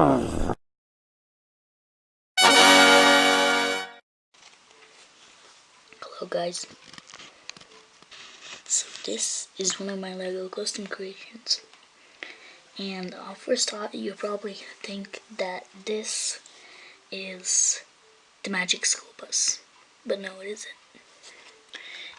Hello guys, so this is one of my Lego custom creations, and first thought you probably think that this is the Magic School Bus, but no it isn't.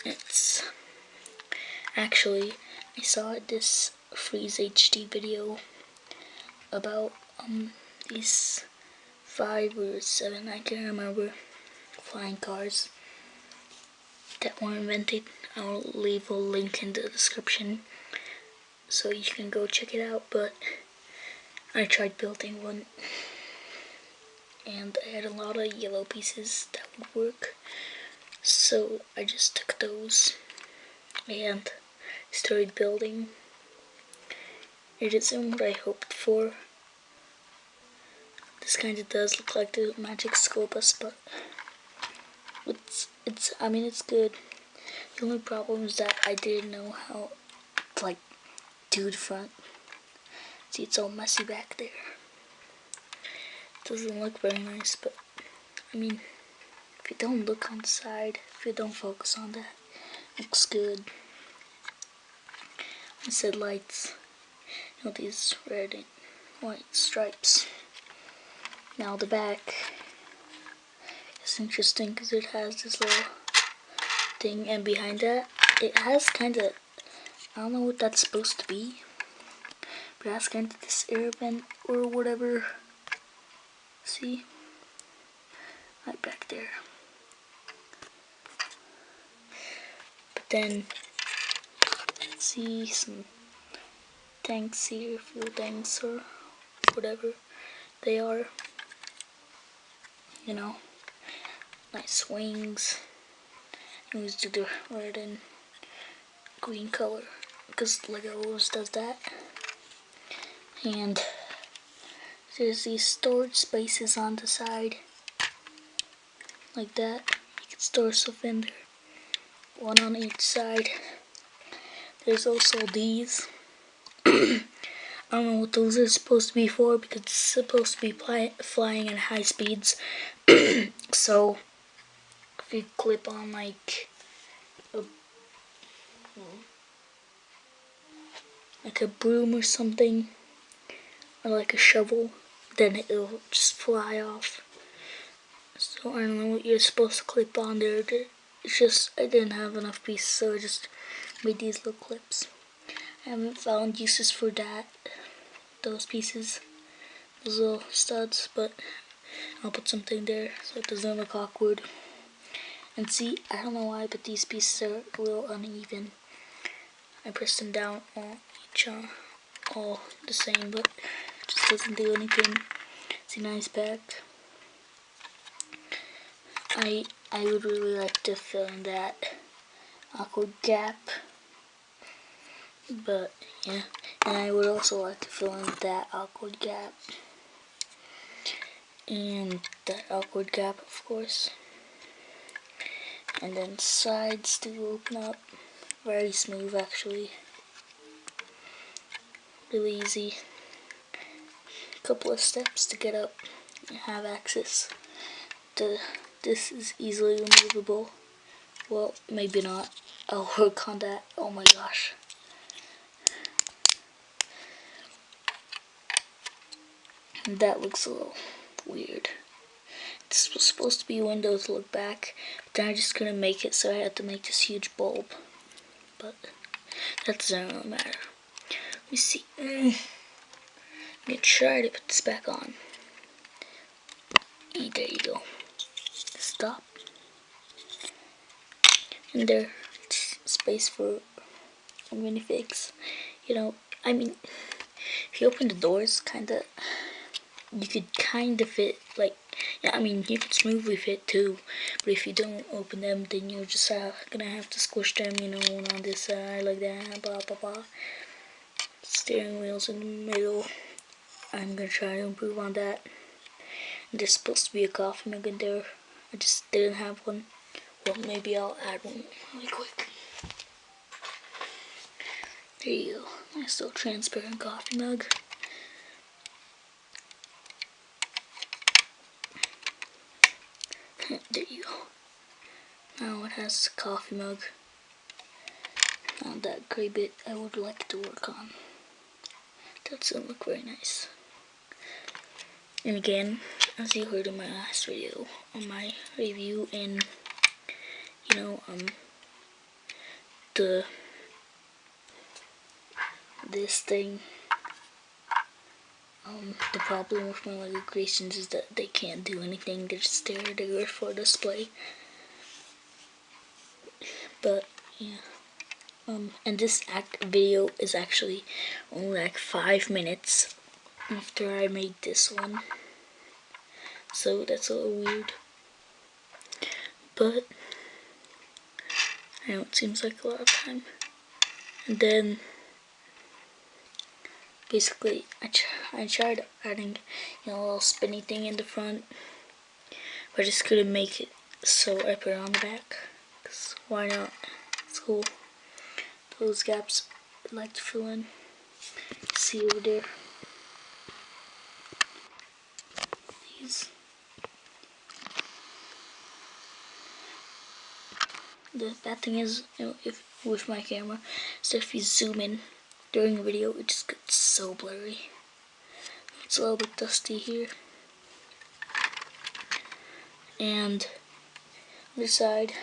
It's actually, I saw this Freeze HD video about these 5 or 7, I can't remember, flying cars that were invented. I'll leave a link in the description so you can go check it out, but I tried building one and I had a lot of yellow pieces that would work, so I just took those and started building. It isn't what I hoped for. This kinda does look like the Magic School Bus, but it's good. The only problem is that I didn't know how to do the front. See, it's all messy back there. It doesn't look very nice, but I mean, if you don't look on the side, if you don't focus on that, it looks good. I said lights, these red and white stripes. Now the back is interesting because it has this little thing, and behind that it has kinda, I don't know what that's supposed to be, but it has kinda this air vent or whatever. See? Right back there. But then, see some tanks here, fuel tanks or whatever they are. Nice wings. I used to do red and green color because Lego always does that. And there's these storage spaces on the side, like that. You can store stuff in there, one on each side. There's also these. I don't know what those are supposed to be for because it's supposed to be flying at high speeds. So if you clip on like a broom or something, or like a shovel, then it'll just fly off. So I don't know what you're supposed to clip on there. It's just I didn't have enough pieces, so I just made these little clips. I haven't found uses for those pieces, those little studs, but I'll put something there so it doesn't look awkward. And see, I don't know why, but these pieces are a little uneven. I pressed them down all the same, but it just doesn't do anything. It's a nice pack. I would really like to fill in that awkward gap, but yeah, and I would also like to fill in that awkward gap, and that awkward gap, of course, and then sides to open up. Very smooth, actually, really easy. Couple of steps to get up and have access to. This is easily removable. Well, maybe not. I'll work on that. Oh my gosh. That looks a little weird. This was supposed to be a window to look back, but then I just couldn't make it, so I had to make this huge bulb. But that doesn't really matter. Let me see. I'm gonna try to put this back on. There you go. Stop. And there's space for minifigs. I mean, if you open the doors, you could kinda fit, you could smoothly fit too, but if you don't open them, then you're just gonna have to squish them, one on this side, like that, blah, blah, blah. Steering wheels in the middle. I'm gonna try to improve on that. And there's supposed to be a coffee mug in there. I just didn't have one. Well, maybe I'll add one really quick. There you go. Nice little transparent coffee mug. There you go. Now it has a coffee mug. Now that gray bit I would like to work on. That doesn't look very nice. And again, as you heard in my last video, on my review in, this thing, the problem with my Lego creations is that they can't do anything, they're just there for display. But, yeah. And this video is actually only like 5 minutes after I made this one. So that's a little weird. But, I know it seems like a lot of time. And then, basically, I tried adding, a little spinny thing in the front. But I just couldn't make it, so I put it on the back. 'Cause why not? It's cool. Those gaps I'd like to fill in. See over there. These. The bad thing is, if with my camera, so if you zoom in during a video, it just gets so blurry. It's a little bit dusty here. And on this side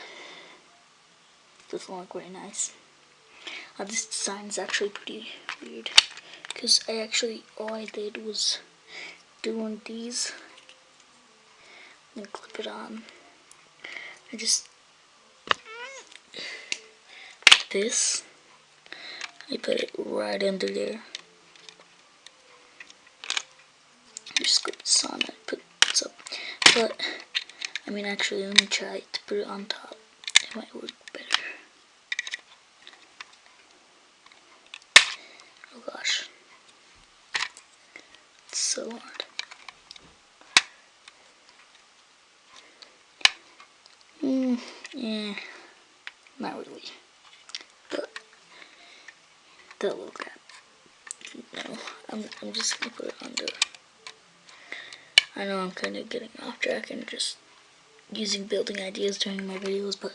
doesn't look very nice. This design is actually pretty weird, because all I did was do one of these and clip it on. I just this, I put it right under there. Just clip this on and put this up. But I mean, actually, let me try to put it on top. It might work better. Oh gosh, it's so hard. Yeah, not really. But that little gap. No, I'm just gonna put it under. I know I'm kind of getting off track and just using building ideas during my videos, but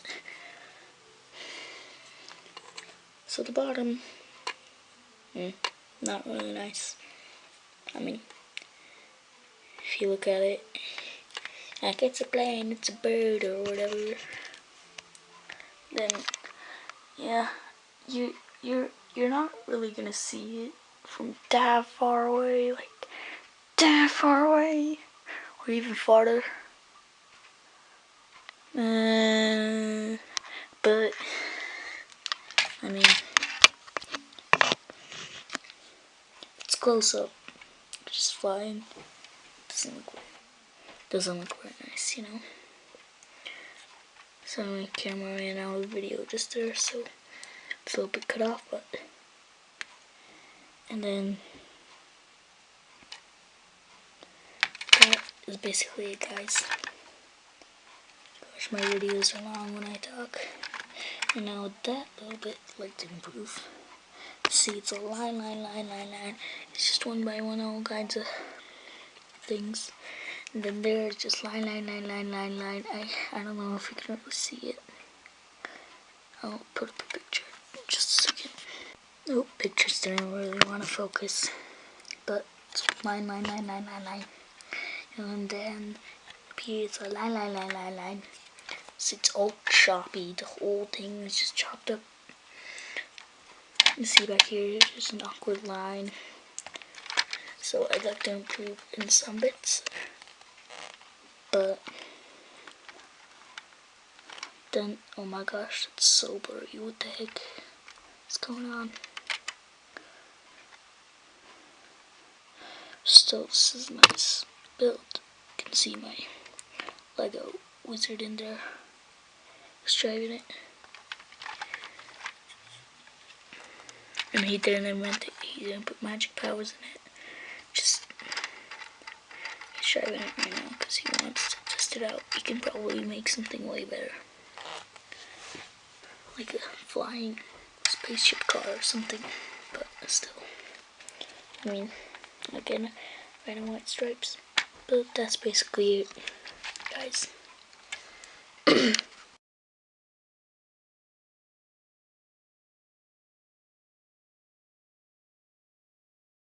so the bottom, not really nice. I mean, if you look at it, like it's a plane, it's a bird, or whatever, then yeah, you're not really gonna see it from that far away, like that far away, or even farther. But I mean, it's close up, just flying. Doesn't look very nice, So my camera ran out of video just there, so it's a little bit cut off, but and then that is basically it, guys. Gosh, my videos are long when I talk. And now that little bit I'd like to improve. See, it's a line. It's just one by one, all kinds of things. And then there's just line. I don't know if you can really see it. I'll put up a picture in just a second. Nope, pictures didn't really want to focus. But it's line. And then up here it's a line. So it's all choppy. The whole thing is just chopped up. You see back here, there's an awkward line. So I'd like to improve in some bits. But then, oh my gosh, it's so blurry. What the heck is going on? Still, this is a nice build. You can see my Lego wizard in there. Just driving it. And he didn't put magic powers in it. Just he's driving it right now because he wants to test it out. He can probably make something way better, like a flying spaceship car or something. But still, I mean, again, red and white stripes. But that's basically it, guys.